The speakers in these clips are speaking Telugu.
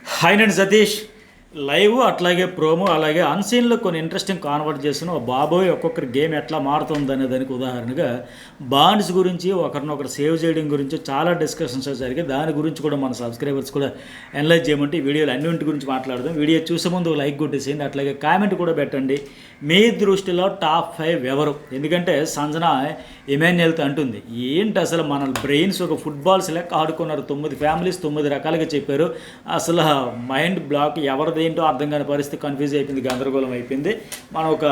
హాయ్ నేను సతీష్. లైవ్ అట్లాగే ప్రోమో అలాగే అన్సీన్లో కొన్ని ఇంట్రెస్టింగ్ కాన్వర్జేషన్ బాబోయ్ ఒక్కొక్కరి గేమ్ ఎట్లా మారుతుంది అనే దానికి ఉదాహరణగా బాండ్స్ గురించి ఒకరినొకరు సేవ్ చేయడం గురించి చాలా డిస్కషన్స్ జరిగాయి. దాని గురించి కూడా మన సబ్స్క్రైబర్స్ కూడా ఎనలైజ్ చేయమంటే ఈ వీడియోలు అన్నింటి గురించి మాట్లాడదాం. వీడియో చూసే ముందు లైక్ కొట్టేసేయండి, అట్లాగే కామెంట్ కూడా పెట్టండి. మీ దృష్టిలో టాప్ 5 ఎవరు? ఎందుకంటే సంజన ఇమాన్యుయల్తో అంటుంది, ఏంటి అసలు మన బ్రెయిన్స్ ఒక ఫుట్బాల్స్ లెక్క ఆడుకున్నారు. 9 ఫ్యామిలీస్ 9 రకాలుగా చెప్పారు. అసలు మైండ్ బ్లాక్ ఎవరిది ఏంటో అర్థం కాని పరిస్థితి, కన్ఫ్యూజ్ అయిపోయింది, గందరగోళం అయిపోయింది. మనం ఒక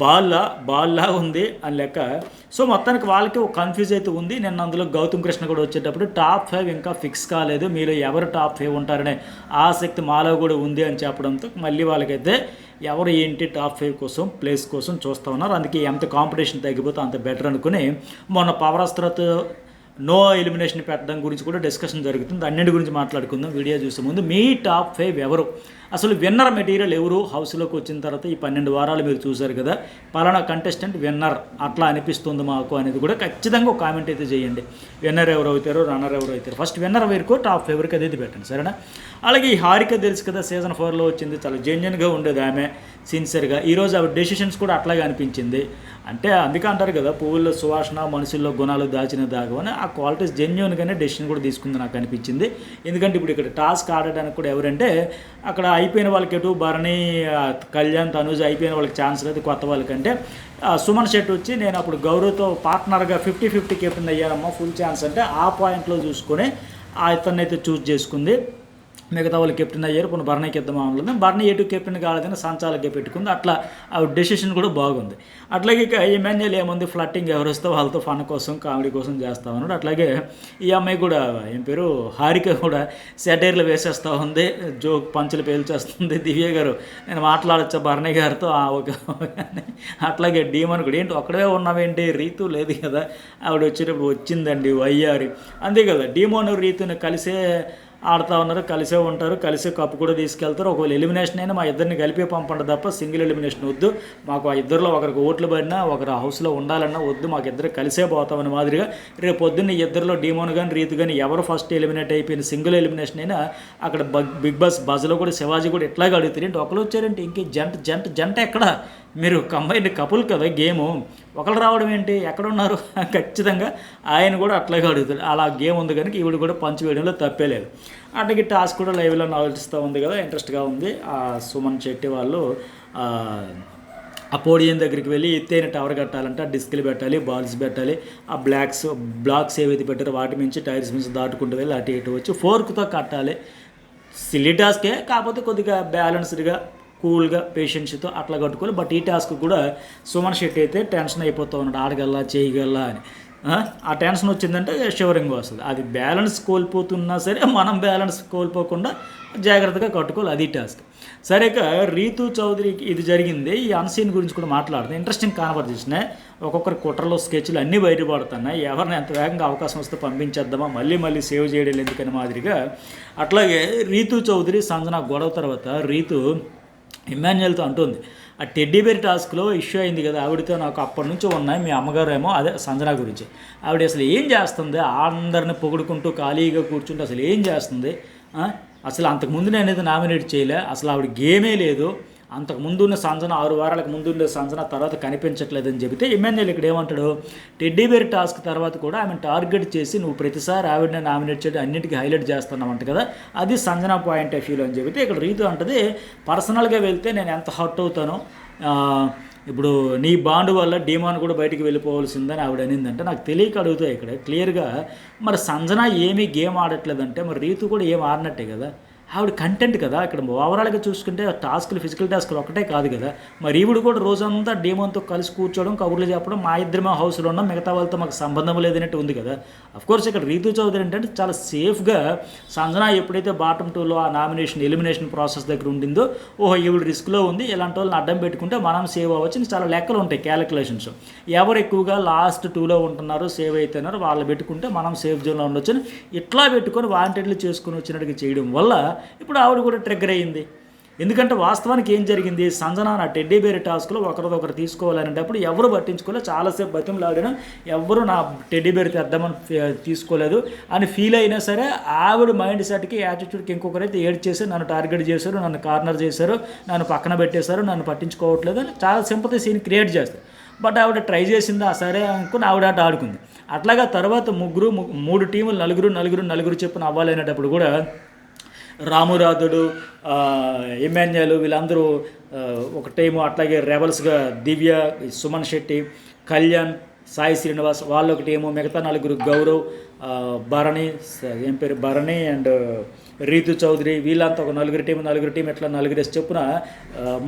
బాల్లా ఉంది అని లెక్క. సో మొత్తానికి వాళ్ళకి ఒక కన్ఫ్యూజ్ అయితే ఉంది. నేను అందులో గౌతమ్ కృష్ణ కూడా వచ్చేటప్పుడు టాప్ 5 ఇంకా ఫిక్స్ కాలేదు, మీరు ఎవరు టాప్ 5 ఉంటారనే ఆసక్తి మాలో కూడా ఉంది అని చెప్పడంతో మళ్ళీ వాళ్ళకైతే ఎవరు ఏంటి టాప్ 5 కోసం ప్లేస్ కోసం చూస్తూ ఉన్నారు. అందుకే ఎంత కాంపిటీషన్ తగ్గిపోతే అంత బెటర్ అనుకుని మొన్న పవర్ అస్త్రతో నో ఎలిమినేషన్ పెట్టడం గురించి కూడా డిస్కషన్ జరుగుతుంది. అన్నింటి గురించి మాట్లాడుకుందాం. వీడియో చూసే ముందు మీ టాప్ 5 ఎవరు? అసలు విన్నర్ మెటీరియల్ ఎవరు? హౌస్లోకి వచ్చిన తర్వాత ఈ 12 వారాలు మీరు చూశారు కదా, పలానా కంటెస్టెంట్ విన్నర్ అట్లా అనిపిస్తుంది మాకు అనేది కూడా ఖచ్చితంగా ఒక కామెంట్ అయితే చేయండి. విన్నర్ ఎవరు అవుతారో, రన్నర్ ఎవరు అవుతారు, ఫస్ట్ విన్నర్ వరకు టాప్ 5 వరకు అది పెట్టండి, సరేనా? అలాగే ఈ హారిక తెలుసు కదా, సీజన్ 4లో వచ్చింది, చాలా జెన్యున్గా ఉండేది ఆమె, సిన్సియర్గా. ఈరోజు ఆవిడ డెసిషన్స్ కూడా అట్లాగే అనిపించింది. అంటే అందుకే అంటారు కదా, పువ్వుల్లో సువాసన మనుషుల్లో గుణాలు దాచిన దాగవని, ఆ క్వాలిటీస్ జెన్యున్గానే డెసిషన్ కూడా తీసుకుంది నాకు అనిపించింది. ఎందుకంటే ఇప్పుడు ఇక్కడ టాస్క్ ఆడడానికి కూడా ఎవరంటే అక్కడ అయిపోయిన వాళ్ళకి ఎటు భరణి, కళ్యాణ్, తనుజ్ అయిపోయిన వాళ్ళకి ఛాన్స్ లేదు. కొత్త వాళ్ళకంటే సుమన్ శెట్టి వచ్చి నేను అప్పుడు గౌరవ్తో పార్ట్నర్గా 50-50 కెప్టెన్ అయ్యానమ్మా, ఫుల్ ఛాన్స్ అంటే ఆ పాయింట్లో చూసుకొని ఇతన్ని అయితే చూస్ చేసుకుంది. మిగతా వాళ్ళు కెప్టెన్ అయ్యారు. కొన్ని భరణికి ఇద్దామా ఉంటుంది, భరణి ఎటు కెప్టెన్ కాలేదని సంచాలకే పెట్టుకుంది. అట్లా ఆ డెసిషన్ కూడా బాగుంది. అట్లాగే ఇక ఇమాన్యుయల్ ఏముంది, ఫ్లట్టింగ్ ఎవరు వస్తే వాళ్ళతో ఫన్ కోసం కామెడీ కోసం చేస్తూ ఉన్నాడు. అట్లాగే ఈ అమ్మాయి కూడా ఏం పేరు హారిక కూడా సెటైర్లు వేసేస్తూ ఉంది, జోక్ పంచులు పేల్చేస్తుంది. దివ్య గారు నేను మాట్లాడచ్చా భరణి గారితో ఓకే. అట్లాగే డీమన్ కూడా ఏంటి ఒక్కడే ఉన్నావేంటి, రీతు లేదు కదా, ఆవిడ వచ్చేటప్పుడు వచ్చిందండి వయ్యారి, అంతే కదా. డీమోన్ రీతుని కలిసే ఆడుతూ ఉన్నారు, కలిసే ఉంటారు, కలిసే కప్పు కూడా తీసుకెళ్తారు. ఒకవేళ ఎలిమినేషన్ అయినా మా ఇద్దరిని కలిపి పంపండి తప్ప సింగిల్ ఎలిమినేషన్ వద్దు. మాకు ఆ ఇద్దరిలో ఒకరికి ఓట్లు పడినా ఒకరు హౌస్లో ఉండాలన్నా వద్దు, మాకు ఇద్దరు కలిసే పోతామని మాదిరిగా రేపు పొద్దున్న ఇద్దరిలో డీమోన్ కానీ రీతు కానీ ఎవరు ఫస్ట్ ఎలిమినేట్ అయిపోయిన సింగిల్ ఎలిమినేషన్ అయినా అక్కడ బిగ్ బాస్ బజ్లో కూడా శివాజీ కూడా ఇట్లాగే అడుగుతారు, ఏంటి ఒకరు వచ్చారంటే ఇంకే జంట ఎక్కడ, మీరు కంబైన్డ్ కపుల్ కదా గేము, ఒకరు రావడం ఏంటి, ఎక్కడున్నారు? ఖచ్చితంగా ఆయన కూడా అట్లాగే అడుగుతాడు. అలా గేమ్ ఉంది కనుక ఈవిడ కూడా పంచి వేయడంలో తప్పేలేదు. అట్లాగే టాస్క్ కూడా లైవ్లో ఆలోచిస్తూ ఉంది కదా, ఇంట్రెస్ట్గా ఉంది. సుమన్ శెట్టి వాళ్ళు ఆ పోడియం దగ్గరికి వెళ్ళి ఎత్తైన టవర్ కట్టాలంటే డిస్క్లు పెట్టాలి, బాల్స్ పెట్టాలి, ఆ బ్లాక్స్ ఏవైతే పెట్టారో వాటి నుంచి టైర్స్ నుంచి దాటుకుంటూ వెళ్ళి అటు ఇటు వచ్చి ఫోర్క్తో కట్టాలి. సిల్లీ టాస్కే, కాకపోతే కొద్దిగా బ్యాలెన్స్డ్గా కూల్గా పేషెన్స్తో అట్లా కట్టుకోవాలి. బట్ ఈ టాస్క్ కూడా సుమన్ శెట్టి అయితే టెన్షన్ అయిపోతూ ఉన్నాడు, ఆడగల్లా చేయగల్లా అని. ఆ టెన్షన్ వచ్చిందంటే షివరింగ్ వస్తుంది. అది బ్యాలెన్స్ కోల్పోతున్నా సరే మనం బ్యాలెన్స్ కోల్పోకుండా జాగ్రత్తగా కట్టుకోవాలి, అది టాస్క్. సరే ఇక రీతు చౌదరికి ఇది జరిగింది. ఈ అన్సీన్ గురించి కూడా మాట్లాడుతుంది. Interesting conversation. ఒక్కొక్కరి కుట్రలో స్కెచ్లు అన్నీ బయటపడుతున్నాయి. ఎవరిని ఎంత వేగంగా అవకాశం వస్తే పంపించేద్దామా, మళ్ళీ సేవ్ చేయడం ఎందుకని మాదిరిగా. అట్లాగే రీతు చౌదరి సంజన గొడవ తర్వాత రీతు ఇమాన్యుయల్తో అంటుంది, ఆ టెడ్డీ బేర్ టాస్క్లో ఇష్యూ అయింది కదా, ఆవిడతో నాకు అప్పటి నుంచి ఉన్నాయి. మీ అమ్మగారు ఏమో అదే సంజన గురించి, ఆవిడ అసలు ఏం చేస్తుంది, అందరిని పొగుడుకుంటూ ఖాళీగా కూర్చుంటే అసలు ఏం చేస్తుంది? అసలు అంతకుముందు నేనైతే నామినేట్ చేయలే, అసలు ఆవిడ గేమే లేదు. అంతకుముందు ఉన్న సంజన 6 వారాలకు ముందు ఉండే సంజన తర్వాత కనిపించట్లేదని చెబితే ఇమాన్యుయల్ ఇక్కడ ఏమంటాడు, టెడ్డీ బేర్ టాస్క్ తర్వాత కూడా ఆమెను టార్గెట్ చేసి నువ్వు ప్రతిసారి ఆవిడని నామినేట్ చేయడం అన్నింటికీ హైలైట్ చేస్తున్నావు అంట కదా, అది సంజన పాయింట్ ఆఫ్ వ్యూలో అని చెబితే ఇక్కడ రీతు అంటది, పర్సనల్గా వెళ్తే నేను ఎంత హర్ట్ అవుతానో, ఇప్పుడు నీ బాండ్ వల్ల డీమాన్ కూడా బయటికి వెళ్ళిపోవాల్సిందని ఆవిడ అనిందంటే నాకు తెలియక అడుగుతాయి ఇక్కడ క్లియర్గా. మరి సంజన ఏమీ గేమ్ ఆడట్లేదంటే మరి రీతు కూడా ఏం ఆడినట్టే కదా, ఆవిడ కంటెంట్ కదా. ఇక్కడ ఓవరాల్గా చూసుకుంటే టాస్కులు ఫిజికల్ టాస్కులు ఒకటే కాదు కదా, మరి ఈవిడ కూడా రోజంతా డీమోన్తో కలిసి కూర్చోవడం, కబుర్లు చెప్పడం, మా ఇద్దరమే హౌస్లో ఉన్నాం, మిగతా వాళ్ళతో మాకు సంబంధం లేదన్నట్టు ఉంది కదా. అఫ్కోర్స్ ఇక్కడ రీతు చౌదరి ఏంటంటే చాలా సేఫ్గా సంజన ఎప్పుడైతే బాటమ్ 2లో ఆ ఎలిమినేషన్ ప్రాసెస్ దగ్గర ఉండిందో, ఓహో ఈవిడ రిస్క్లో ఉంది, ఇలాంటి వాళ్ళని అడ్డం పెట్టుకుంటే మనం సేవ్ అవ్వచ్చు, చాలా లెక్కలు ఉంటాయి, క్యాలిక్యులేషన్స్. ఎవరు ఎక్కువగా లాస్ట్ 2లో ఉంటున్నారు, సేవ్ అవుతున్నారు, వాళ్ళు పెట్టుకుంటే మనం సేఫ్ జోన్లో ఉండొచ్చు అని ఇట్లా పెట్టుకొని వాంటెడ్లు చేసుకుని వచ్చినట్టుగా చేయడం వల్ల ఇప్పుడు ఆవిడ కూడా ట్రిగ్గర్ అయ్యింది. ఎందుకంటే వాస్తవానికి ఏం జరిగింది, సంజన నా టెడ్డీ బేర్ టాస్క్లో ఒకరిదొకరు తీసుకోవాలనేటప్పుడు ఎవరు పట్టించుకోలేదు, చాలాసేపు బతిమలాడినా ఎవరు నా టెడ్డీ బేర్ తెద్దామని తీసుకోలేదు అని ఫీల్ అయినా సరే ఆవిడ మైండ్ సెట్కి యాటిట్యూడ్కి ఇంకొకరైతే ఏడ్ చేసి నన్ను టార్గెట్ చేశారు, నన్ను కార్నర్ చేశారు, నన్ను పక్కన పెట్టేశారు, నన్ను పట్టించుకోవట్లేదు అని చాలా సింపతి సీన్ క్రియేట్ చేస్తారు. బట్ ఆవిడ ట్రై చేసిందా సరే అనుకుని ఆవిడ ఆట ఆడుకుంది. అట్లాగా తర్వాత మూడు టీములు నలుగురు చెప్పున అవ్వాలనేటప్పుడు కూడా రామురాధుడు, ఇమాన్యుయల్ వీళ్ళందరూ ఒక టీము, అట్లాగే రెబల్స్గా దివ్య, సుమన్ శెట్టి, కళ్యాణ్, సాయి శ్రీనివాస్ వాళ్ళు ఒక టీము, మిగతా నలుగురు గౌరవ్, భరణి భరణి అండ్ రీతు చౌదరి వీళ్ళంతా ఒక నలుగురు టీం ఇట్లా 4 చొప్పున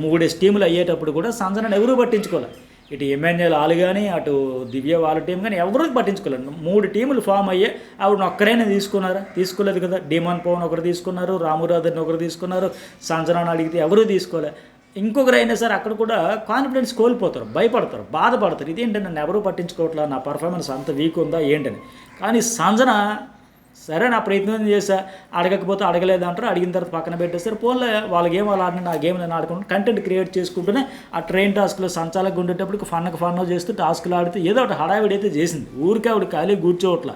3 టీములు అయ్యేటప్పుడు కూడా సంజనను ఎవరూ పట్టించుకోవాలి. ఇటు ఇమాన్యుయల్ వాళ్ళు కానీ అటు దివ్య వాళ్ళ టీం కానీ ఎవరూ పట్టించుకోలేదు. 3 టీములు ఫామ్ అయ్యే ఆవిడని ఒక్కరైనా తీసుకున్నారా? తీసుకోలేదు కదా. డిమాన్ పవన్ ఒకరు తీసుకున్నారు, రామురాధర్ని ఒకరు తీసుకున్నారు, సంజనాన్ని అడిగితే ఎవరూ తీసుకోలే. ఇంకొకరైనా సరే అక్కడ కూడా కాన్ఫిడెన్స్ కోల్పోతారు, భయపడతారు, బాధపడతారు. ఇదేంటి నన్ను ఎవరూ పట్టించుకోవట్లా, నా పర్ఫార్మెన్స్ అంత వీక్ ఉందా ఏంటని. కానీ సంజన సరే నా ప్రయత్నం చేశా, అడగకపోతే అడగలేదు అంటారు, అడిగిన తర్వాత పక్కన పెట్టేస్తారు. పోన్లే వాళ్ళ గేమ్ వాళ్ళు ఆడిన నా గేమ్ నేను ఆడుకుంటాను, కంటెంట్ క్రియేట్ చేసుకుంటూనే ఆ ట్రైన్ టాస్క్లో సంచాలకు ఉండేటప్పటికి ఫన్ చేస్తూ టాస్క్లు ఆడుతూ ఏదో ఒకటి హడావిడి అయితే చేసింది. ఊరికే ఆవిడ ఖాళీ కూర్చోవట్లా,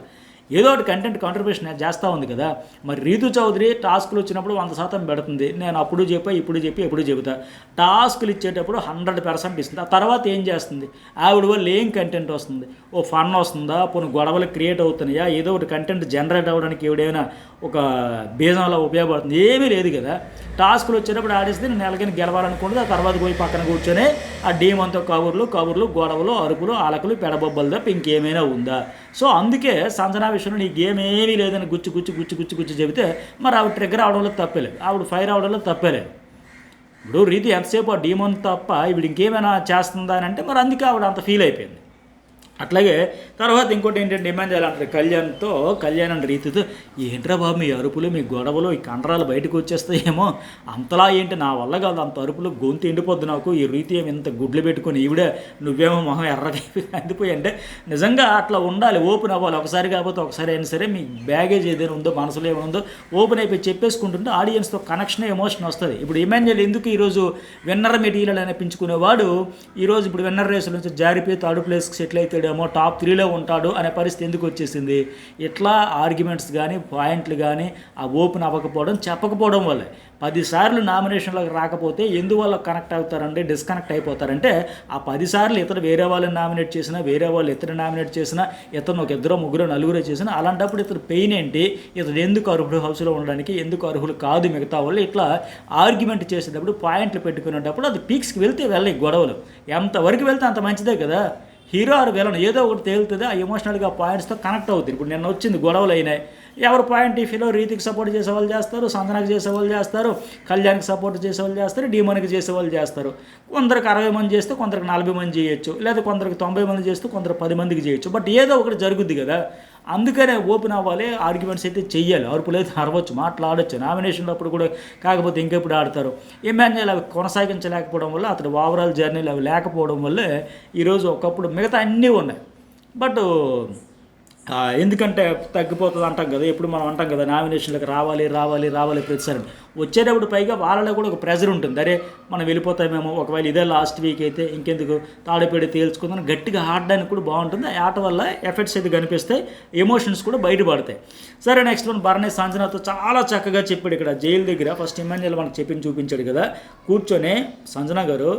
ఏదో ఒకటి కంటెంట్ కాంట్రిబ్యూషన్ చేస్తూ ఉంది కదా. మరి రీతు చౌదరి టాస్కులు వచ్చినప్పుడు 100% పెడుతుంది. నేను అప్పుడు చెప్పా, ఇప్పుడు చెప్పి ఎప్పుడు చెబుతా. టాస్కులు ఇచ్చేటప్పుడు 100% ఇస్తుంది. ఆ తర్వాత ఏం చేస్తుంది? ఆవిడ వల్ల ఏం కంటెంట్ వస్తుంది? ఓ ఫన్ వస్తుందా? పోనీ గొడవలు క్రియేట్ అవుతున్నాయా? ఏదో ఒకటి కంటెంట్ జనరేట్ అవ్వడానికి ఎవడైనా ఒక బీజంలో ఉపయోగపడుతుంది? ఏమీ లేదు కదా. టాస్కులు వచ్చేటప్పుడు ఆడేస్తే నేను ఎలాగైనా గెలవాలనుకుంటుంది. ఆ తర్వాత పోయి పక్కన కూర్చొని ఆ డీమ్ అంతా కబుర్లు గొడవలు, అరుపులు, ఆలకలు, పెడబొబ్బలు తప్ప ఇంకేమైనా ఉందా? సో అందుకే సంజనా విషయంలో నీ గేమ్ ఏమీ లేదని గుచ్చి చెబితే మరి ఆవిడ ట్రిగ్గర్ అవడంలో తప్పలేదు, ఆవిడ ఫైర్ అవడంలో తప్పలేదు. ఇప్పుడు రీతి ఎంతసేపు ఆ డీమోన్ తప్ప ఇప్పుడు ఇంకేమైనా చేస్తుందా అని అంటే మరి అందుకే ఆవిడ అంత ఫీల్ అయిపోయింది. అట్లాగే తర్వాత ఇంకోటి ఏంటంటే ఇమాన్యుయల్ అంటారు కళ్యాణ్ అండ్ రీతితో, ఏంట్రా బాబు మీ అరుపులు, మీ గొడవలు, ఈ కండరాలు బయటకు వచ్చేస్తాయేమో, అంతలా ఏంటి, నా వల్ల కాదు అంత అరుపులు, గొంతు ఎండిపోద్దు నాకు, ఈ రీతి ఏమి ఇంత గుడ్లు పెట్టుకొని ఈవిడే నువ్వేమో మొహం ఎర్రగా అందిపోయి అంటే నిజంగా అట్లా ఉండాలి, ఓపెన్ అవ్వాలి. ఒకసారి కాకపోతే ఒకసారి అయినా సరే మీ బ్యాగేజ్ ఏదైనా ఉందో, మనసులో ఏమైనా ఓపెన్ అయిపోయి చెప్పేసుకుంటుంటే ఆడియన్స్తో కనెక్షన్, ఎమోషన్ వస్తుంది. ఇప్పుడు ఇమాన్యుయల్ ఎందుకు ఈరోజు విన్నర్ మెటీరియల్ అనిపించుకునేవాడు ఈరోజు ఇప్పుడు విన్నర్ రేసుల నుంచి జారిపోయి థర్డ్ ప్లేస్కి సెటిల్ అవుతాడు, టాప్ 3లో ఉంటాడు అనే పరిస్థితి ఎందుకు వచ్చేసింది? ఇట్లా ఆర్గ్యుమెంట్స్ కానీ పాయింట్లు కానీ ఆ ఓపెన్ అవ్వకపోవడం, చెప్పకపోవడం వల్లే. 10 సార్లు నామినేషన్లోకి రాకపోతే ఎందువల్ల కనెక్ట్ అవుతారంటే డిస్కనెక్ట్ అయిపోతారంటే ఆ 10 సార్లు ఇతను వేరే వాళ్ళని నామినేట్ చేసినా, వేరే వాళ్ళు ఇతను నామినేట్ చేసినా, ఇతను ఒక 2, 3, 4 చేసినా అలాంటప్పుడు ఇతను పెయిన్ ఏంటి, ఇతను ఎందుకు అర్హుడు హౌస్లో ఉండడానికి, ఎందుకు అర్హులు కాదు మిగతా వాళ్ళు, ఇట్లా ఆర్గ్యుమెంట్ చేసేటప్పుడు పాయింట్లు పెట్టుకునేటప్పుడు అది పీక్స్కి వెళ్తే వెళ్ళి గొడవలు ఎంతవరకు వెళ్తే అంత మంచిదే కదా. హీరో ఆర్ విలన్ ఏదో ఒకటి తేలుతుంది, ఆ ఎమోషనల్గా పాయింట్స్తో కనెక్ట్ అవుతుంది. ఇప్పుడు నిన్న వచ్చింది గొడవలు అయినాయి, ఎవరు పాయింట్ ఈఫీలో రీతికి సపోర్ట్ చేసేవాళ్ళు చేస్తారు, సంజనకు చేసేవాళ్ళు చేస్తారు, కళ్యాణ్కి సపోర్ట్ చేసేవాళ్ళు చేస్తారు, డీమోన్కి చేసేవాళ్ళు చేస్తారు. కొందరికి 60 మంది చేస్తే కొందరికి 40 మంది చేయొచ్చు, లేదా కొందరికి 90 మంది చేస్తే కొందరు 10 మందికి చేయొచ్చు. బట్ ఏదో ఒకటి జరుగుద్ది కదా. అందుకనే ఓపెన్ అవ్వాలి, ఆర్గ్యుమెంట్స్ అయితే చెయ్యాలి, అరుపులు అయితే అరవచ్చు, మాట్లాడచ్చు. నామినేషన్లో అప్పుడు కూడా కాకపోతే ఇంకెప్పుడు ఆడతారు. ఇమాన్యుయల్ అవి కొనసాగించలేకపోవడం వల్ల, అతడు ఓవరాల్ జర్నీలు అవి లేకపోవడం వల్లే ఈరోజు ఒకప్పుడు మిగతా అన్నీ ఉన్నాయి. బట్ ఎందుకంటే తగ్గిపోతుంది అంటాం కదా, ఎప్పుడు మనం అంటాం కదా నామినేషన్లకు రావాలి ప్రతిసారి వచ్చేటప్పుడు. పైగా వాళ్ళలో కూడా ఒక ప్రెజర్ ఉంటుంది, అరే మనం వెళ్ళిపోతామేమో, ఒకవేళ ఇదే లాస్ట్ వీక్ అయితే ఇంకెందుకు తాడిపేడి తేల్చుకుందని గట్టిగా ఆడడానికి కూడా బాగుంటుంది. ఆ ఆట వల్ల ఎఫెక్ట్స్ అయితే కనిపిస్తాయి, ఎమోషన్స్ కూడా బయటపడతాయి. సరే నెక్స్ట్ వన్ భరణి సంజనాతో చాలా చక్కగా చెప్పాడు. ఇక్కడ జైలు దగ్గర ఫస్ట్ ఇమాన్యుయల్ మనకు చూపించాడు కదా, కూర్చొని సంజన గారు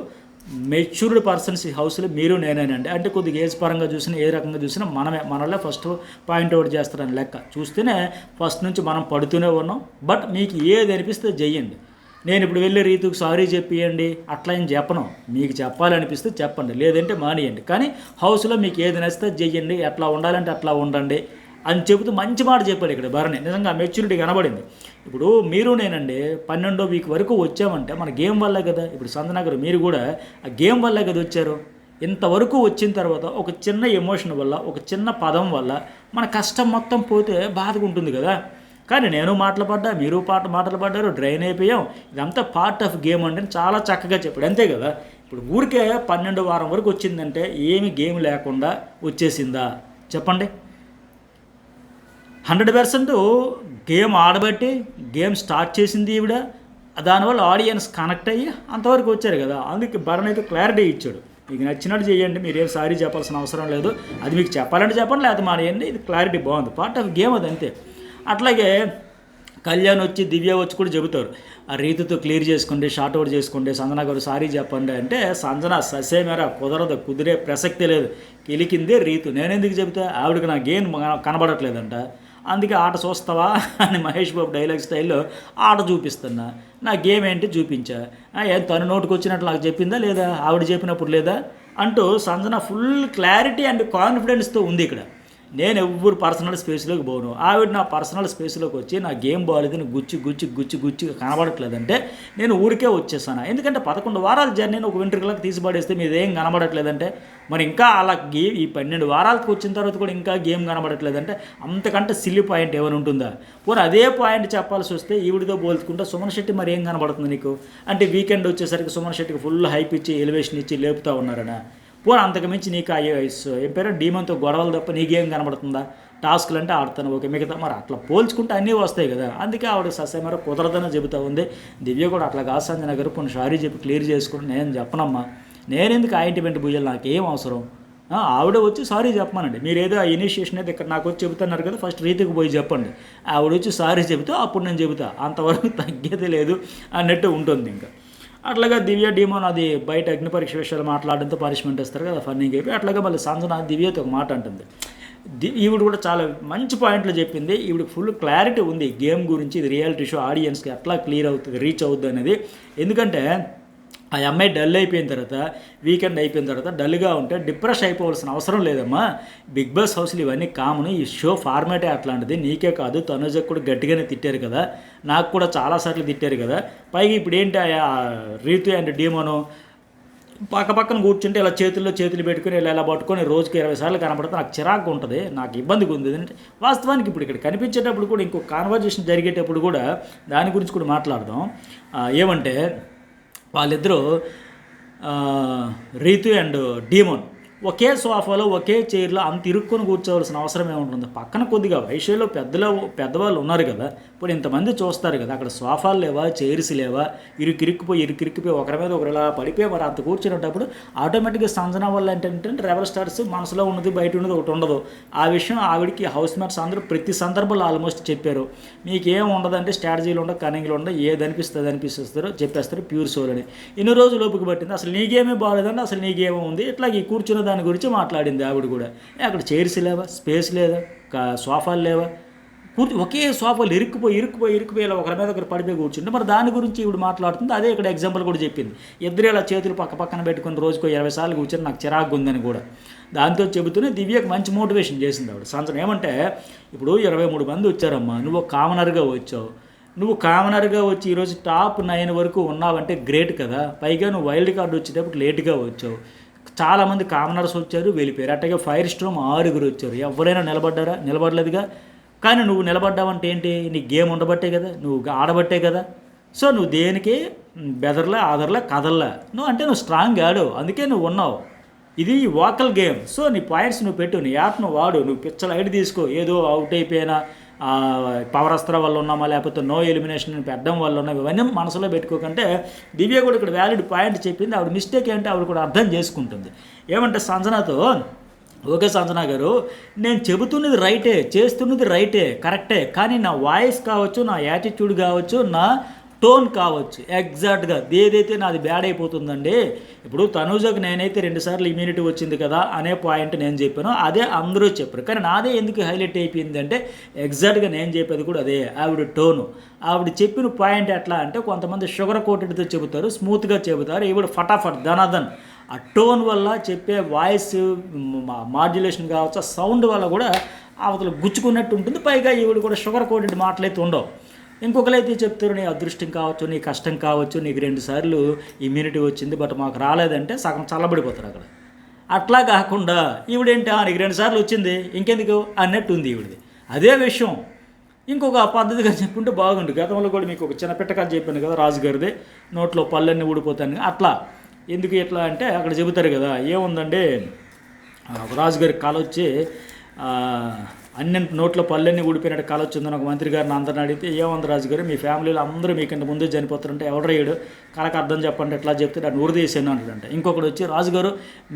మెచ్యూర్డ్ పర్సన్స్ ఈ హౌస్లో మీరు నేనేనండి అంటే కొద్దిగా ఏజ్ పరంగా చూసినా, ఏ రకంగా చూసినా మనలో ఫస్ట్ పాయింట్ అవుట్ చేస్తారని లెక్క చూస్తేనే ఫస్ట్ నుంచి మనం పడుతూనే ఉన్నాం. బట్ మీకు ఏది అనిపిస్తే చెయ్యండి, నేను ఇప్పుడు వెళ్ళి రీతుకు సారీ చెప్పియండి అట్లా ఏం చెప్పను, మీకు చెప్పాలనిపిస్తే చెప్పండి, లేదంటే మానేయండి. కానీ హౌస్లో మీకు ఏది నచ్చితే చెయ్యండి, ఎట్లా ఉండాలంటే అట్లా ఉండండి అని చెబుతూ మంచి మాట చెప్పాడు ఇక్కడ భరణి. నిజంగా మెచ్యూరిటీ కనబడింది. ఇప్పుడు మీరు నేనండి 12వ వీక్ వరకు వచ్చామంటే మన గేమ్ వల్లే కదా. ఇప్పుడు సంజన గారు మీరు కూడా ఆ గేమ్ వల్లే కదా వచ్చారు. ఇంతవరకు వచ్చిన తర్వాత ఒక చిన్న ఎమోషన్ వల్ల, ఒక చిన్న పదం వల్ల మన కష్టం మొత్తం పోతే బాధగా ఉంటుంది కదా. కానీ నేను మాటలు పడ్డా, మీరు మాటలు పడ్డారు, డ్రైన్ అయిపోయాం. ఇదంతా పార్ట్ ఆఫ్ గేమ్ అంటే చాలా చక్కగా చెప్పాడు, అంతే కదా. ఇప్పుడు ఊరికే 12వ వారం వరకు వచ్చిందంటే ఏమి గేమ్ లేకుండా వచ్చేసిందా చెప్పండి? 100% గేమ్ ఆడబట్టి గేమ్ స్టార్ట్ చేసింది ఈవిడ. దానివల్ల ఆడియన్స్ కనెక్ట్ అయ్యి అంతవరకు వచ్చారు కదా. అందుకే భరణ్ అయితే క్లారిటీ ఇచ్చాడు, మీకు నచ్చినట్టు చేయండి, మీరేం సారీ చెప్పాల్సిన అవసరం లేదు, అది మీకు చెప్పాలంటే చెప్పండి, లేకపోతే మానేయండి, ఇది క్లారిటీ బాగుంది, పార్ట్ ఆఫ్ గేమ్ అది అంతే. అట్లాగే కళ్యాణ్ వచ్చి దివ్య వచ్చి కూడా చెబుతారు, ఆ రీతితో క్లియర్ చేసుకోండి, షార్ట్ అవుట్ చేసుకోండి, సంజన గారు సారీ చెప్పండి అంటే సంజన ససేమేరా కుదరదు, కుదిరే ప్రసక్తే లేదు, కిలికిందే రీతు, నేనెందుకు చెబుతా, ఆవిడకి నా గేమ్ కనబడట్లేదంట, అందుకే ఆట చూస్తావా అని మహేష్ బాబు డైలాగ్ స్టైల్లో ఆట చూపిస్తున్నా, నా గేమ్ ఏంటి చూపించా, ఏం తను నోటికి వచ్చినట్లు నాకు చెప్పిందా లేదా, ఆవిడ చెప్పినప్పుడు లేదా అంటూ సంజన ఫుల్ క్లారిటీ అండ్ కాన్ఫిడెన్స్తో ఉంది ఇక్కడ. నేను ఎవరు పర్సనల్ స్పేస్లోకి పోను, ఆవిడ నా పర్సనల్ స్పేస్లోకి వచ్చి నా గేమ్ బాగాలేదు గుచ్చి కనబడట్లేదంటే నేను ఊరికే వచ్చేసాను. ఎందుకంటే 11 వారాల జర్నీని ఒక వెంట్రుకలకు తీసిపడేస్తే మీద ఏం కనబడట్లేదంటే, మరి ఇంకా అలా గేమ్ ఈ 12 వారాలకు వచ్చిన తర్వాత కూడా ఇంకా గేమ్ కనబడట్లేదంటే అంతకంటే సిల్లీ పాయింట్ ఏమైనా ఉంటుందా. పోనీ అదే పాయింట్ చెప్పాల్సి వస్తే ఈవిడితో పోల్చుకుంటే సుమన్ శెట్టి మరి ఏం కనబడుతుంది నీకు అంటే, వీకెండ్ వచ్చేసరికి సుమన్ శెట్టికి ఫుల్ హైప్ ఇచ్చి ఎలివేషన్ ఇచ్చి లేపుతా ఉన్నారనా. పోనీ అంతకుమించి నీకు ఏం పేరు డీమంతో గొడవలు తప్ప నీకేం కనబడుతుందా, టాస్క్లు అంటే ఆడుతాను ఓకే, మిగతా మరి అట్లా పోల్చుకుంటే అన్నీ వస్తాయి కదా. అందుకే ఆవిడ ససేమర కుదరదని చెబుతూ ఉంది. దివ్య కూడా అట్లా కాదు సంజన గారు, కొన్ని సారీ చెప్పి క్లియర్ చేసుకుని నేను చెప్పనమ్మా, నేనెందుకు ఆయింట్మెంట్ బుయ్యాలి, నాకేం అవసరం, ఆవిడ వచ్చి సారీ చెప్పమనండి, మీరు ఏదో ఆ ఇనిషియేషన్ అయితే ఇక్కడ నాకు వచ్చి చెబుతున్నారు కదా, ఫస్ట్ రీతికి పోయి చెప్పండి, ఆవిడ వచ్చి సారీ చెబుతా అప్పుడు నేను చెబుతా, అంతవరకు తగ్గేది లేదు అన్నట్టు ఉంటుంది. ఇంకా అట్లాగా దివ్య డీమోన్ అది బయట అగ్ని పరీక్ష విషయాలు మాట్లాడడంతో పనిష్మెంట్ ఇస్తారు కదా, ఫన్నీగా అయిపోయి అట్లాగా మళ్ళీ సంజన దివ్యతో ఒక మాట అంటుంది. ఈవిడ కూడా చాలా మంచి పాయింట్లు చెప్పింది, ఈవిడ ఫుల్ క్లారిటీ ఉంది గేమ్ గురించి, ఇది రియాలిటీ షో, ఆడియన్స్కి ఎట్లా క్లియర్ అవుతుంది, రీచ్ అవుతుంది అనేది. ఎందుకంటే ఆ అమ్మాయి డల్ అయిపోయిన తర్వాత, వీకెండ్ అయిపోయిన తర్వాత డల్గా ఉంటే డిప్రెస్ అయిపోవాల్సిన అవసరం లేదమ్మా. బిగ్ బాస్ హౌస్లు ఇవన్నీ కామన్, ఈ షో ఫార్మాటే అట్లాంటిది, నీకే కాదు తనుజకు కూడా గట్టిగానే తిట్టారు కదా, నాకు కూడా చాలాసార్లు తిట్టారు కదా. పైగా ఇప్పుడు ఏంటి రీతు అండ్ డీమోను పక్కన కూర్చుంటే ఇలా చేతులు పెట్టుకుని ఇలా పట్టుకొని రోజుకి 20 సార్లు కనపడితే నాకు చిరాకు ఉంటుంది, నాకు ఇబ్బందిగా ఉంది. అంటే వాస్తవానికి ఇప్పుడు ఇక్కడ కనిపించేటప్పుడు కూడా ఇంకో కాన్వర్జేషన్ జరిగేటప్పుడు కూడా దాని గురించి కూడా మాట్లాడదాం. ఏమంటే వాళ్ళిద్దరూ రీతు అండ్ డీమోన్ ఒకే సోఫాలో ఒకే చైర్లో అంత ఇరుక్కొని కూర్చోవలసిన అవసరం ఏముంటుంది. పక్కన కొద్దిగా వయసులో పెద్దవాళ్ళు ఉన్నారు కదా, ఇప్పుడు ఇంతమంది చూస్తారు కదా, అక్కడ సోఫాలు లేవా, చైర్స్ లేవా, ఇరుక్కిరిక్కిపోయి ఒకరి మీద ఒకరు ఇలా పడిపోయి మరి అంత కూర్చునేటప్పుడు ఆటోమేటిక్గా సంజన వల్ల ఏంటంటే రెబల్ స్టార్స్ మనసులో ఉన్నది బయట ఉన్నది ఒకటి ఉండదు. ఆ విషయం ఆవిడికి హౌస్ మేట్స్ అందరూ ప్రతి సందర్భంలో ఆల్మోస్ట్ చెప్పారు, మీకేం ఉండదంటే స్ట్రాటజీలు ఉండవు, కనింగ్లు ఉండవు, ఏది అనిపిస్తారో చెప్పేస్తారు, ప్యూర్ సోల్ అని. ఇన్ని రోజులు లోపుకి పట్టింది, అసలు నీకేమీ బాగలేదంటే అసలు నీకేమో ఉంది, ఇట్లా ఈ కూర్చున్న దాని గురించి మాట్లాడింది ఆవిడ కూడా. అక్కడ చైర్స్ లేవా, స్పేస్ లేదా, సోఫాలు లేవా, ఒకే సోఫాలు ఇరుక్కుపోయి ఇలా ఒకరి మీద ఒకరు పడిపోయి కూర్చుంటే మరి దాని గురించి ఈవిడ మాట్లాడుతుంది. అదే ఇక్కడ ఎగ్జాంపుల్ కూడా చెప్పింది, ఇద్దరు ఇలా చేతులు పక్కన పెట్టుకుని రోజుకో 20 సార్లు కూర్చొని నాకు చిరాకు ఉందని కూడా. దాంతో చెబుతూనే దివ్యకు మంచి మోటివేషన్ చేసింది ఆవిడ. సంవత్సరం ఏమంటే ఇప్పుడు 23 మంది వచ్చారమ్మా, నువ్వు కామనర్గా వచ్చావు, నువ్వు కామనర్గా వచ్చి ఈరోజు టాప్ 9 వరకు ఉన్నావంటే గ్రేట్ కదా. పైగా నువ్వు వైల్డ్ కార్డు వచ్చేటప్పుడు లేట్గా వచ్చావు, చాలామంది కామనర్స్ వచ్చారు వెళ్ళిపోయారు. అట్టగా ఫైర్ స్ట్రోమ్ 6 వచ్చారు, ఎవరైనా నిలబడలేదుగా. కానీ నువ్వు నిలబడ్డావంటే ఏంటి, నీ గేమ్ ఉండబట్టే కదా, నువ్వు ఆడబట్టే కదా. సో నువ్వు దేనికి బెదర్లా ఆదర్లా కదల్లా, నువ్వు స్ట్రాంగ్ ఆడావు, అందుకే నువ్వు ఉన్నావు. ఇది వాకల్ గేమ్. సో నీ పాయింట్స్ నువ్వు పెట్టు, నీ యాప్ నువ్వు వాడు, నువ్వు పిచ్చల ఐడి తీసుకో. ఏదో అవుట్ అయిపోయినా పవర్ అస్త్ర వల్ల ఉన్నామా, లేకపోతే నో ఎలిమినేషన్ పెట్టడం వల్ల ఉన్నాం, ఇవన్నీ మనసులో పెట్టుకోకంటే దివ్య కూడా ఇక్కడ వ్యాలిడ్ పాయింట్ చెప్పింది. ఆవిడ మిస్టేక్ ఏంటో ఆవిడ కూడా అర్థం చేసుకుంటుంది. ఏమంటే సంజనతో, ఓకే సంజన గారు, నేను చెబుతున్నది రైటే, చేస్తున్నది రైటే, కరెక్టే, కానీ నా వాయిస్ కావచ్చు, నా యాటిట్యూడ్ కావచ్చు, నా టోన్ కావచ్చు, ఎగ్జాక్ట్గా ఏదైతే నాది బ్యాడ్ అయిపోతుందండి. ఇప్పుడు తనూజకు నేనైతే 2 సార్లు ఇమ్యూనిటీ వచ్చింది కదా అనే పాయింట్ నేను చెప్పాను, అదే అందరూ చెప్పారు. కానీ నాదే ఎందుకు హైలైట్ అయిపోయింది అంటే ఎగ్జాక్ట్గా నేను చెప్పేది కూడా అదే, ఆవిడ టోను. ఆవిడ చెప్పిన పాయింట్ ఎట్లా అంటే, కొంతమంది షుగర్ కోటెడ్తో చెబుతారు, స్మూత్గా చెబుతారు, ఈవిడ ఫటాఫట్ ధనాధన్. ఆ టోన్ వల్ల చెప్పే వాయిస్ మాడ్యులేషన్ కావచ్చు, ఆ సౌండ్ వల్ల కూడా అవతల గుచ్చుకున్నట్టు ఉంటుంది. పైగా ఈవిడ కూడా షుగర్ కోటెడ్ మాటలైతే ఉండవు. ఇంకొకరైతే చెప్తారు, నీ అదృష్టం కావచ్చు, నీ కష్టం కావచ్చు, నీకు 2 సార్లు ఇమ్యూనిటీ వచ్చింది బట్ మాకు రాలేదంటే సగం చల్లబడిపోతారు అక్కడ. అట్లా కాకుండా ఈవిడేంటి, నీకు 2 సార్లు వచ్చింది ఇంకెందుకు అన్నట్టు ఉంది ఈవిడది. అదే విషయం ఇంకొక పద్ధతిగా చెప్పుకుంటే బాగుండు. గతంలో కూడా మీకు ఒక చిన్న పిట్టకథ చెప్పాను కదా, రాజుగారిది, నోట్లో పళ్ళన్నీ ఊడిపోతాను. అట్లా ఎందుకు ఎట్లా అంటే అక్కడ చెబుతారు కదా, ఏముందండి, రాజుగారి కళ వచ్చి అన్ని నోట్లో పళ్ళన్నీ ఊడిపోయినట్టు కళ వచ్చిందని ఒక మంత్రి గారిని అందరిని అడిగితే ఏమంది రాజు గారు, మీ ఫ్యామిలీలో అందరూ మీకంటే ముందే చనిపోతారంటే ఎవడయ్యాడు, కళకు అర్థం చెప్పండి ఎట్లా చెప్తే నేను ఊరు తీసాను అంటాడంట. ఇంకొకటి వచ్చి రాజుగారు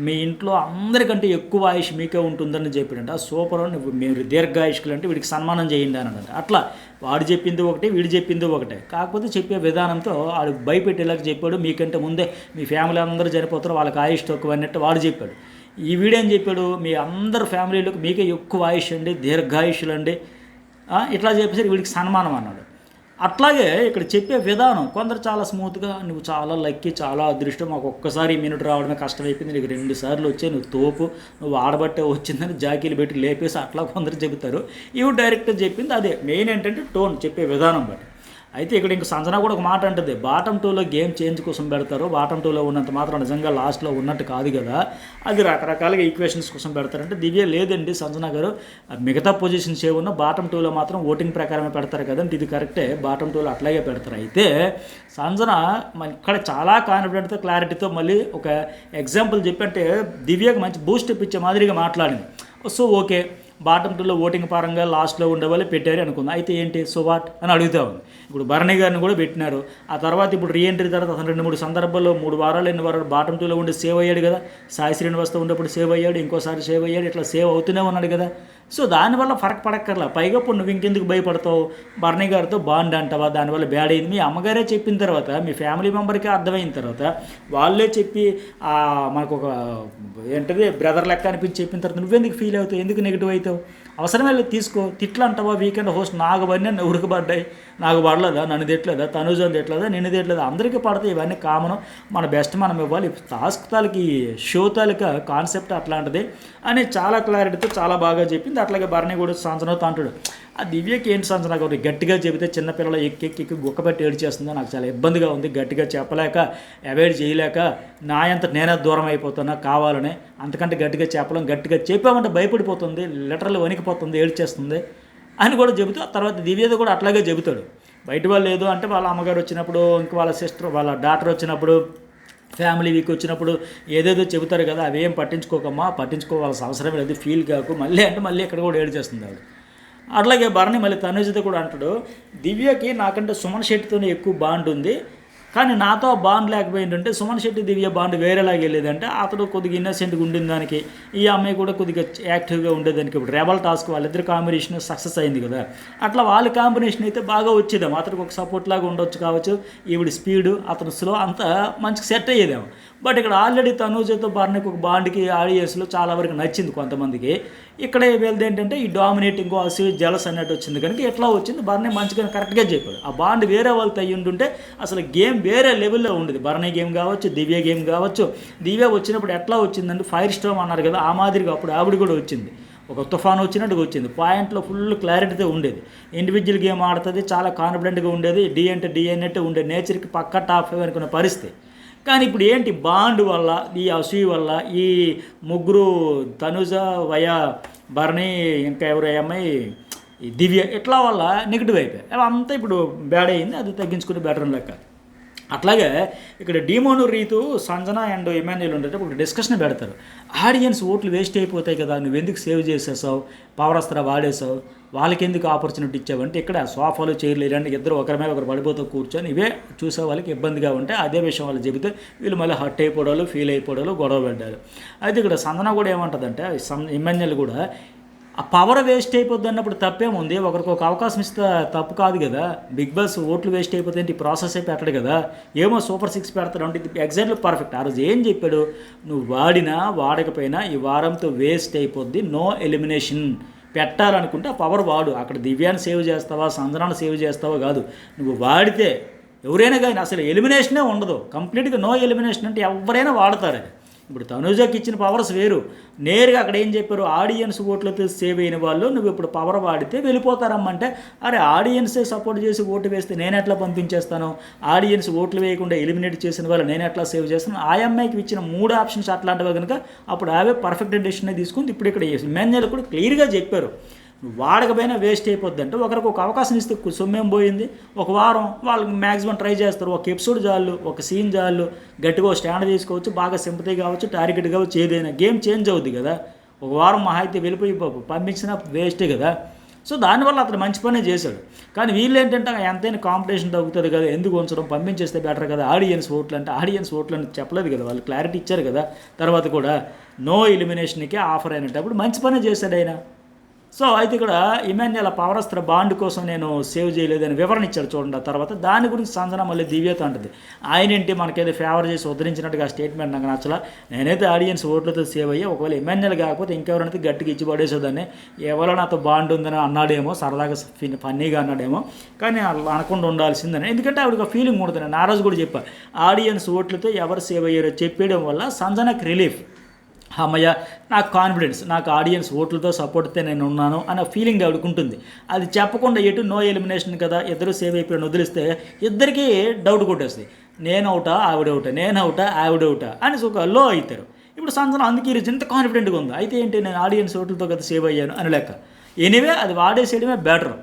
మీ ఇంట్లో అందరికంటే ఎక్కువ ఆయుష్ మీకే ఉంటుందని చెప్పాడంట. సూపర్, నువ్వు మీరు దీర్ఘాయుష్కులు అంటే వీడికి సన్మానం చేయండి అని అన్నాడంట. అట్లా వాడు చెప్పింది ఒకటి, వీడు చెప్పింది ఒకటే, కాకపోతే చెప్పే విధానంతో వాడు భయపెట్టేలాగా చెప్పాడు. మీకంటే ముందే మీ ఫ్యామిలీ అందరూ చనిపోతారు, వాళ్ళకి ఆయుష్ తక్కువ అన్నట్టు వాడు చెప్పాడు. ఈ వీడేం చెప్పాడు, మీ అందరు ఫ్యామిలీలకు మీకే ఎక్కువ ఆయుష్ అండి, దీర్ఘాయుష్యులు అండి, ఇట్లా చెప్పేసి వీడికి సన్మానం అన్నాడు. అట్లాగే ఇక్కడ చెప్పే విధానం కొందరు చాలా స్మూత్గా, నువ్వు చాలా లక్కీ, చాలా అదృష్టం, మాకు ఒక్కసారి మినిట్ రావడమే కష్టమైపోయింది, నీకు 2 సార్లు వచ్చాయి, నువ్వు తోపు, నువ్వు ఆడబట్టే వచ్చిందని జాకీలు పెట్టి లేపేసి అట్లా కొందరు చెబుతారు. ఇవి డైరెక్ట్గా చెప్పింది అదే. మెయిన్ ఏంటంటే టోన్, చెప్పే విధానం బట్టి. అయితే ఇక్కడ ఇంక సంజన కూడా ఒక మాట అంటుంది, బాటమ్ 2లో గేమ్ చేంజ్ కోసం పెడతారు, బాటమ్ 2లో ఉన్నంత మాత్రం నిజంగా లాస్ట్లో ఉన్నట్టు కాదు కదా, అది రకరకాలుగా ఈక్వేషన్స్ కోసం పెడతారంటే. దివ్య లేదండి సంజన గారు, మిగతా పొజిషన్స్ ఏమన్నా బాటమ్ 2లో మాత్రం ఓటింగ్ ప్రకారమే పెడతారు కదంటే ఇది కరెక్టే, బాటమ్ 2లో అట్లాగే పెడతారు. అయితే సంజన ఇక్కడ చాలా కాన్ఫిడెంట్తో క్లారిటీతో మళ్ళీ ఒక ఎగ్జాంపుల్ చెప్పంటే దివ్యకు మంచి బూస్ట్ ఇప్పించే మాదిరిగా మాట్లాడింది. సో ఓకే, బాటమ్ 2లో ఓటింగ్ పరంగా లాస్ట్లో ఉండేవాళ్ళు పెట్టారు అనుకుందాం, అయితే ఏంటి సో వాట్ అని అడుగుతా ఉంది. ఇప్పుడు భరణి గారిని కూడా పెట్టినారు, ఆ తర్వాత ఇప్పుడు రీఎంట్రీ తర్వాత అతను 2-3 సందర్భాల్లో 3 వారాలు 2 వారాలు బాటమ్ 2లో ఉండి సేవ్ అయ్యాడు కదా, సాయి శ్రీనివాస్తో ఉండేప్పుడు సేవ్ అయ్యాడు, ఇంకోసారి సేవ్ అయ్యాడు, ఇట్లా సేవ్ అవుతూనే ఉన్నాడు కదా. సో దానివల్ల ఫరక్ పడక్కర్లా. పైగా ఇప్పుడు నువ్వు ఇంకెందుకు భయపడతావు, భరణి గారితో బాండ్ అంటావా, దానివల్ల బ్యాడ్ అయింది. మీ అమ్మగారే చెప్పిన తర్వాత, మీ ఫ్యామిలీ మెంబర్కి అర్థమైన తర్వాత, వాళ్ళే చెప్పి మనకు ఒక ఏంటది బ్రదర్ లెక్క అనిపించి చెప్పిన తర్వాత నువ్వెందుకు ఫీల్ అవుతావు, ఎందుకు నెగిటివ్ అవుతావు? అవసరమే తీసుకో. తిట్లు అంటావా, వీకెండ్ హోస్ట్ నాకు పడినా ఉరికి పడ్డాయి, నాకు పడలేదా, నన్ను తిట్టలేదా, తనుజని తిట్టలేదా, నిన్ను తిట్టలేదా, అందరికీ పడతాయి, ఇవన్నీ కామను, మన బెస్ట్ మనం ఇవ్వాలి. టాస్క్ తాలకి షో తాలూకా కాన్సెప్ట్ అట్లాంటిది అని చాలా క్లారిటీతో చాలా బాగా చెప్పింది. అట్లాగే భరణి కూడా సంజనతో అంటాడు, ఆ దివ్యకి ఏంటి సంజన గారు గట్టిగా చెబితే చిన్నపిల్లలు ఎక్కి గుక్కపెట్టి ఏడ్చేస్తుందో నాకు చాలా ఇబ్బందిగా ఉంది, గట్టిగా చెప్పలేక అవాయిడ్ చేయలేక నా అంత నేనే దూరం అయిపోతున్నా కావాలని, అంతకంటే గట్టిగా చెప్పలేం, గట్టిగా చెప్పామంటే భయపడిపోతుంది, లిటరల్ వణికిపోతుంది, ఏడ్చేస్తుంది అని కూడా చెబుతూ ఆ తర్వాత దివ్యది కూడా అట్లాగే చెబుతాడు. బయట వాళ్ళు లేదు అంటే వాళ్ళ అమ్మగారు వచ్చినప్పుడు, ఇంక వాళ్ళ సిస్టర్ వాళ్ళ డాటర్ వచ్చినప్పుడు, ఫ్యామిలీ వీక్ వచ్చినప్పుడు ఏదేదో చెబుతారు కదా, అవేం పట్టించుకోకమ్మా, పట్టించుకోవాల్సిన అవసరం లేదు, ఫీల్ కాకు మళ్ళీ అంటే మళ్ళీ ఇక్కడ కూడా ఏడ్చేస్తుంది ఆవిడ. అట్లాగే భరణి మళ్ళీ తనుజతో కూడా అంటాడు, దివ్యకి నాకంటే సుమన్ శెట్టితోనే ఎక్కువ బాండ్ ఉంది, కానీ నాతో బాండ్ లేకపోయిందంటే సుమన్ శెట్టి దివ్య బాండ్ వేరేలాగా వెళ్ళేదంటే అతడు కొద్దిగా ఇన్నసెంట్గా ఉండిన దానికి, ఈ అమ్మాయి కూడా కొద్దిగా యాక్టివ్గా ఉండేదానికి. ఇప్పుడు రెబల్ టాస్క్ వాళ్ళిద్దరు కాంబినేషన్ సక్సెస్ అయింది కదా, అట్లా వాళ్ళ కాంబినేషన్ అయితే బాగా వచ్చేదేమో, అతనికి ఒక సపోర్ట్ లాగా ఉండొచ్చు కావచ్చు, ఈవిడ స్పీడు అతను స్లో అంతా మంచిగా సెట్ అయ్యేదేమో. బట్ ఇక్కడ ఆల్రెడీ తనూజతో భరణికి ఒక బాండ్కి ఆడియన్స్లో చాలా వరకు నచ్చింది కొంతమందికి. ఇక్కడ వీళ్ళది ఏంటంటే ఈ డామినేటింగ్ అసూ జలస్ అన్నట్టు వచ్చింది కనుక ఎట్లా వచ్చింది, భరణి మంచిగా కరెక్ట్గా చెప్పాడు. ఆ బాండ్ వేరే వాళ్ళతో అయ్యి ఉంటుంటే అసలు గేమ్ వేరే లెవెల్లో ఉండేది. భరణి గేమ్ కావచ్చు, దివ్య గేమ్ కావచ్చు. దివ్య వచ్చినప్పుడు ఎట్లా వచ్చిందంటే ఫైర్ స్టార్మ్ అన్నారు కదా, ఆ మాదిరిగా అప్పుడు ఆవిడ కూడా వచ్చింది, ఒక తుఫాను వచ్చినట్టుగా వచ్చింది. పాయింట్లో ఫుల్ క్లారిటీతో ఉండేది, ఇండివిజువల్ గేమ్ ఆడుతుంది, చాలా కాన్ఫిడెంట్గా ఉండేది, డి అంటే డి అన్నట్టు ఉండే, నేచర్కి పక్కా టాప్ 5 అనుకున్న పరిస్థితి. కానీ ఇప్పుడు ఏంటి, బాండ్ వల్ల, ఈ అసూయ వల్ల, ఈ ముగ్గురు తనుజ వయా భరణి ఇంకా ఎవరు అమ్మాయి దివ్య ఇట్లా వల్ల నెగిటివ్ అయిపోయాయి, అలా అంతా ఇప్పుడు బ్యాడ్ అయింది, అది తగ్గించుకుని బెటర్ లెక్క. అట్లాగే ఇక్కడ డీమోను రీతు సంజన అండ్ ఇమాన్యుల్ ఉండేటప్పుడు ఇప్పుడు డిస్కషన్ పెడతారు, ఆడియన్స్ ఓట్లు వేస్ట్ అయిపోతాయి కదా, నువ్వు ఎందుకు సేవ్ చేసేసావు, పవర్ అస్త్రా వాడేసావు, వాళ్ళకి ఎందుకు ఆపర్చునిటీ ఇచ్చావంటే ఇక్కడ సోఫాలు చైర్లు ఇలాంటి ఇద్దరు ఒకరి మీద ఒకరు పడిపోతూ కూర్చొని ఇవే చూసే వాళ్ళకి ఇబ్బందిగా ఉంటే అదే విషయం వాళ్ళు చెబితే వీళ్ళు మళ్ళీ హర్ట్ అయిపోవడాలు, ఫీల్ అయిపోవడాలు, గొడవ పడ్డారు. అయితే ఇక్కడ సంజన కూడా ఏమంటుందంటే ఇమాన్యుల్ కూడా ఆ పవర్ వేస్ట్ అయిపోద్ది అన్నప్పుడు తప్పేముంది, ఒకరికి ఒక అవకాశం ఇస్తే తప్పు కాదు కదా, బిగ్ బాస్ ఓట్లు వేస్ట్ అయిపోతే ఈ ప్రాసెస్ అయి పెట్టడు కదా, ఏమో సూపర్ 6 పెడతాడు అంటే ఇది ఎగ్జాక్ట్లీ పర్ఫెక్ట్. ఆ రోజు ఏం చెప్పాడు, నువ్వు వాడినా వాడకపోయినా ఈ వారంతో వేస్ట్ అయిపోద్ది, నో ఎలిమినేషన్, పెట్టాలనుకుంటే ఆ పవర్ వాడు. అక్కడ దివ్యాన్ని సేవ్ చేస్తావా, సంజనాన్ని సేవ్ చేస్తావా కాదు, నువ్వు వాడితే ఎవరైనా కానీ అసలు ఎలిమినేషనే ఉండదు, కంప్లీట్గా నో ఎలిమినేషన్ అంటే ఎవరైనా వాడతారు. అది ఇప్పుడు తనుజకి ఇచ్చిన పవర్స్ వేరు, నేరుగా అక్కడ ఏం చెప్పారు, ఆడియన్స్ ఓట్లతో సేవ్ అయిన వాళ్ళు నువ్వు ఇప్పుడు పవర్ వాడితే వెళ్ళిపోతారమ్మంటే, అరే ఆడియన్సే సపోర్ట్ చేసి ఓటు వేస్తే నేను ఎట్లా పంపించేస్తాను, ఆడియన్స్ ఓట్లు వేయకుండా ఎలిమినేట్ చేసిన వాళ్ళు నేను ఎట్లా సేవ్ చేస్తాను, ఆ అమ్మాయికి ఇచ్చిన 3 ఆప్షన్స్ అట్లాంటివి కనుక అప్పుడు అవే పర్ఫెక్ట్ డెసిషన్ తీసుకుంది. ఇప్పుడు ఇక్కడ ఇమాన్యుల్ కూడా క్లియర్గా చెప్పారు, వాడకపోయినా వేస్ట్ అయిపోద్ది అంటే ఒకరికి ఒక అవకాశం ఇస్తే సొమ్మేం పోయింది, ఒక వారం వాళ్ళు మ్యాక్సిమం ట్రై చేస్తారు, ఒక ఎపిసోడ్ చాలు, ఒక సీన్ చాలు, గట్టిగా స్టాండ్ తీసుకోవచ్చు, బాగా సింపతి కావచ్చు, టార్గెట్ కావచ్చు, ఏదైనా గేమ్ చేంజ్ అవుద్ది కదా. ఒక వారం మహా అయితే వెళ్ళిపోయి పంపించినా వేస్టే కదా. సో దానివల్ల అతను మంచి పనే చేశాడు. కానీ వీళ్ళు ఏంటంటే ఎంతైనా కాంపిటీషన్ తగ్గుతుంది కదా, ఎందుకు ఉంచడం, పంపించేస్తే బెటర్ కదా, ఆడియన్స్ ఓట్లు అంటే ఆడియన్స్ ఓట్లు అని చెప్పలేదు కదా, వాళ్ళు క్లారిటీ ఇచ్చారు కదా. తర్వాత కూడా నో ఎలిమినేషన్కి ఆఫర్ అయినప్పుడు మంచి పనే చేశాడు ఆయన. సో అయితే ఇక్కడ ఇమాన్యుయల్ పవరస్త్ర బాండ్ కోసం నేను సేవ్ చేయలేదని వివరణ ఇచ్చాడు చూడండి. ఆ తర్వాత దాని గురించి సంజన మళ్ళీ దివ్యతో అంటుంది, ఆయన ఏంటి మనకేదో ఫేవర్ చేసి ఉద్ధరించినట్టుగా స్టేట్మెంట్ నాకు నచ్చలా, నేనైతే ఆడియన్స్ ఓట్లతో సేవ్ అయ్యి, ఒకవేళ ఇమాన్యుయల్ కాకపోతే ఇంకెవరైతే గట్టిగా ఇచ్చి పడేసేదాన్ని, ఎవరో నాతో బాండ్ ఉందని అన్నాడేమో, సరదాగా ఫన్నీగా అన్నాడేమో, కానీ అలా అనకుండా ఉండాల్సిందని, ఎందుకంటే ఆవిడకి ఫీలింగ్ ఉంటుంది. నేను ఆ రోజు కూడా చెప్పా, ఆడియన్స్ ఓట్లతో ఎవరు సేవ్ అయ్యారో చెప్పేయడం వల్ల సంజనకు రిలీఫ్, అమ్మయ్య నాకు కాన్ఫిడెన్స్, నాకు ఆడియన్స్ ఓట్లతో సపోర్ట్తో నేను ఉన్నాను అనే ఫీలింగ్ ఆవిడకు ఉంటుంది. అది చెప్పకుండా ఎటు నో ఎలిమినేషన్ కదా, ఇద్దరు సేవ్ అయిపోయిన వదిలిస్తే ఇద్దరికీ డౌట్ కొట్టేస్తుంది, నేను అవుటా ఆవిడవుటా, నేను అవుటా ఆవిడవుటా అని ఒక లో అవుతారు. ఇప్పుడు సంజన అందుకే ఈరోజు ఎంత కాన్ఫిడెంట్గా ఉంది, అయితే ఏంటి నేను ఆడియన్స్ ఓట్లతో కదా సేవ్ అయ్యాను అని లెక్క. ఎనీవే అది వాడేసేయడమే బెటర్.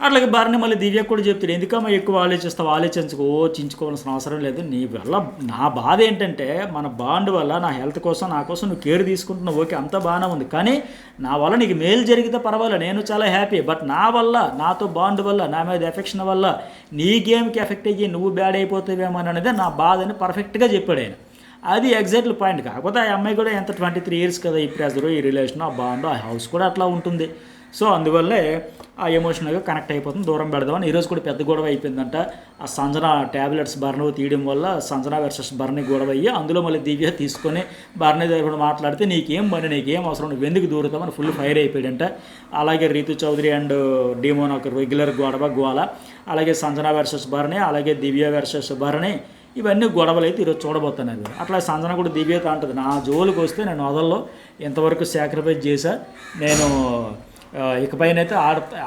అట్లాగే భరణి మళ్ళీ దివ్య కూడా చెప్తాడు, ఎందుకమ్మా ఎక్కువ ఆలోచిస్తావు, చించుకోవాల్సిన అవసరం లేదు, నీ వల్ల నా బాధ ఏంటంటే మన బాండ్ వల్ల నా హెల్త్ కోసం నా కోసం నువ్వు కేర్ తీసుకుంటున్నావు, ఓకే అంతా బాగానే ఉంది, కానీ నా వల్ల నీకు మేలు జరిగితే పర్వాలేదు, నేను చాలా హ్యాపీ, బట్ నా వల్ల, నాతో బాండ్ వల్ల, నా మీద ఎఫెక్షన్ వల్ల నీ గేమ్కి ఎఫెక్ట్ అయ్యి నువ్వు బ్యాడ్ అయిపోతావేమో అనేది నా బాధ అని పర్ఫెక్ట్గా చెప్పాడు ఆయన. అది ఎగ్జాక్ట్లీ పాయింట్. కాకపోతే ఆ అమ్మాయి కూడా ఎంత 23 years కదా ఈ ప్రెజరు, ఈ రిలేషన్, ఆ బాండ్, ఆ హౌస్ కూడా అట్లా ఉంటుంది. సో అందువల్లే ఆ ఎమోషనల్గా కనెక్ట్ అయిపోతుంది, దూరం పెడదామని. ఈరోజు కూడా పెద్ద గొడవ అయిపోయిందంట. ఆ సంజన ట్యాబ్లెట్స్ భరణి తీయడం వల్ల సంజన వర్సెస్ భరణి గొడవ అయ్యి, అందులో మళ్ళీ దివ్య తీసుకొని భరణి దగ్గర కూడా మాట్లాడితే నీకేం పని, నీకేం అవసరం, నువ్వు ఎందుకు దూరుతామని ఫుల్ ఫైర్ అయిపోయాడంట. అలాగే రీతు చౌదరి అండ్ డీమోన్ ఒక రెగ్యులర్ గోల, అలాగే సంజన వర్సెస్ భరణి, అలాగే దివ్య వర్సెస్ భరణి, ఇవన్నీ గొడవలు అయితే ఈరోజు చూడబోతున్నాను. అట్లా సంజన కూడా దివ్యత అంటుంది, నా జోలికి వస్తే నేను వదల్లో, ఎంతవరకు సాక్రిఫైస్ చేశా, నేను ఇకపైనైతే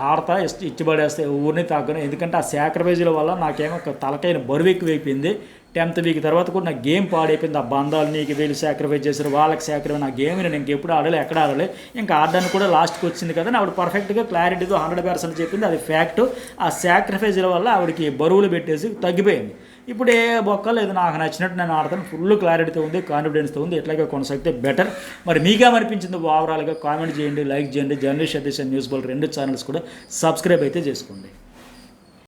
ఆడతా ఇచ్చిపడేస్తే ఊరిని తాగను, ఎందుకంటే ఆ సాక్రిఫైజుల వల్ల నాకేమో తలకైన బరువు ఎక్కువైపోయింది. 10th week తర్వాత కూడా నా గేమ్ పాడైపోయింది. ఆ బంధాలు నీకు వీళ్ళు సాక్రిఫైస్ చేశారు, వాళ్ళకి సాక్రిఫైస్, నా గేమ్ నేను ఇంకెప్పుడు ఆడలే, ఎక్కడ ఆడలే, ఇంకా ఆడడానికి కూడా లాస్ట్కి వచ్చింది కదా, ఆవిడ పర్ఫెక్ట్గా క్లారిటీతో 100% చెప్పింది, అది ఫ్యాక్ట్. ఆ సాక్రిఫైజుల వల్ల ఆవిడకి బరువులు పెట్టేసి తగ్గిపోయింది. ఇప్పుడు ఏ బొక్కలేదు, నాకు నచ్చినట్టు నేను ఆడతాను, ఫుల్ క్లారిటీతో ఉంది, కాన్ఫిడెన్స్తో ఉంది, ఎట్లాగే కొనసాగితే బెటర్. మరి మీకేమనిపించింది ఓవరాల్గా కామెంట్ చేయండి, లైక్ చేయండి. జర్నలిస్ట్ సతీష్ న్యూస్ బోల్ 2 ఛానల్స్ కూడా సబ్స్క్రైబ్ అయితే చేసుకోండి.